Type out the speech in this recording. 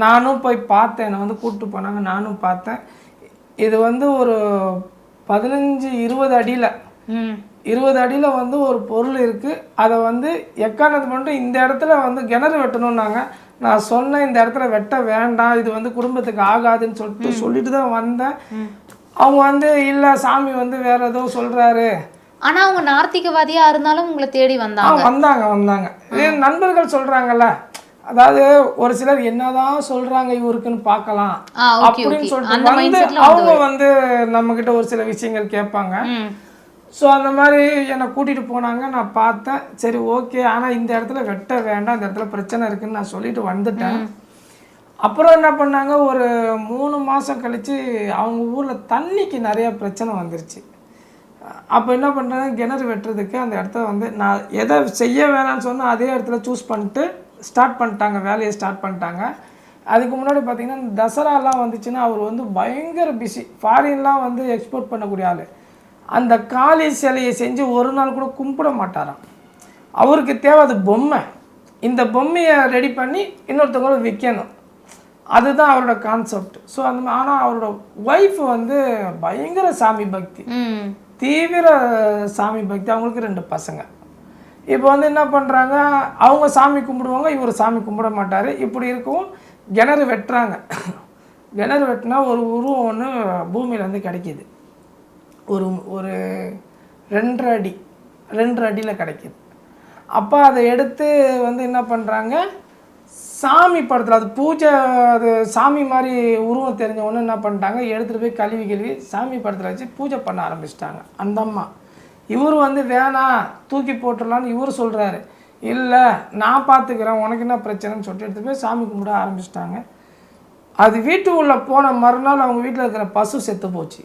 நானும் போய் பார்த்தேன், என்னை வந்து கூப்பிட்டு போனாங்க, நானும் பார்த்தேன். இது வந்து ஒரு 15-20 அடியில் 20 அடியில் வந்து ஒரு பொருள் இருக்குது. அதை வந்து எக்காரணத்து மட்டும் இந்த இடத்துல வந்து கிணறு வெட்டணுன்னாங்க. நான் சொன்னேன் இந்த இடத்துல வெட்ட வேண்டாம், இது வந்து குடும்பத்துக்கு ஆகாதுன்னு சொல்லிட்டு தான் வந்தேன். அவங்க வந்து இல்லை சாமி வந்து வேற ஏதோ சொல்கிறாரு. ஆனால் அவங்க நார்த்திகவாதியாக இருந்தாலும் உங்களை தேடி வந்தாங்க. நண்பர்கள் சொல்கிறாங்கல்ல, அதாவது ஒரு சிலர் என்னதான் சொல்றாங்க இவருக்குன்னு பார்க்கலாம் அப்படின்னு சொல்லிட்டு வந்து அவங்க வந்து நம்ம கிட்ட ஒரு சில விஷயங்கள் கேட்பாங்க. ஸோ அந்த மாதிரி என்னை கூட்டிகிட்டு போனாங்க, நான் பார்த்தேன். சரி ஓகே, ஆனால் இந்த இடத்துல வெட்ட வேண்டாம், இந்த இடத்துல பிரச்சனை இருக்குன்னு நான் சொல்லிட்டு வந்துட்டேன். அப்புறம் என்ன பண்ணாங்க, ஒரு 3 மாதம் கழித்து அவங்க ஊரில் தண்ணிக்கு நிறையா பிரச்சனை வந்துருச்சு. அப்போ என்ன பண்ணுறாங்க, கிணறு வெட்டுறதுக்கு அந்த இடத்த வந்து நான் எதை செய்ய வேணாம்னு சொன்னால் அதே இடத்துல சூஸ் பண்ணிட்டு ஸ்டார்ட் பண்ணிட்டாங்க, வேலையை ஸ்டார்ட் பண்ணிட்டாங்க. அதுக்கு முன்னாடி பார்த்திங்கன்னா இந்த தசராலாம் வந்துச்சுன்னா அவர் வந்து பயங்கர பிஸி. ஃபாரின்லாம் வந்து எக்ஸ்போர்ட் பண்ணக்கூடிய ஆள். அந்த காளி சிலையை செஞ்சு ஒரு நாள் கூட கும்பிட மாட்டாராம். அவருக்கு தேவை அது பொம்மை. இந்த பொம்மையை ரெடி பண்ணி இன்னொருத்தவங்களும் விற்கணும், அதுதான் அவரோட கான்செப்ட். ஸோ அந்த ஆனால் அவரோட ஒய்ஃப் வந்து பயங்கர சாமி பக்தி, தீவிர சாமி பக்தி. அவங்களுக்கு 2 பசங்க. இப்போ வந்து என்ன பண்ணுறாங்க, அவங்க சாமி கும்பிடுவாங்க, இவர் சாமி கும்பிட மாட்டார். இப்படி இருக்கும். கிணறு வெட்டுறாங்க. கிணறு வெட்டினா ஒரு உருவம் ஒன்று பூமியிலேருந்து கிடைக்கிது. ஒரு 2 அடியில் கிடைக்கிது. அப்போ அதை எடுத்து வந்து என்ன பண்ணுறாங்க, சாமி படத்தில் அது பூஜை, அது சாமி மாதிரி உருவம் தெரிஞ்ச ஒன்று என்ன பண்ணிட்டாங்க, எடுத்துகிட்டு போய் கழுவி சாமி படத்தில் வச்சு பூஜை பண்ண ஆரம்பிச்சிட்டாங்க அந்த அம்மா. இவர் வந்து வேணாம் தூக்கி போட்டுடலான்னு இவர் சொல்கிறாரு. இல்லை நான் பார்த்துக்கிறேன், உனக்கு என்ன பிரச்சனைன்னு சொல்லிட்டு எடுத்து போய் சாமி கும்பிட ஆரம்பிச்சிட்டாங்க. அது வீட்டு உள்ளே போன மறுநாள் அவங்க வீட்டில் இருக்கிற பசு செத்து போச்சு.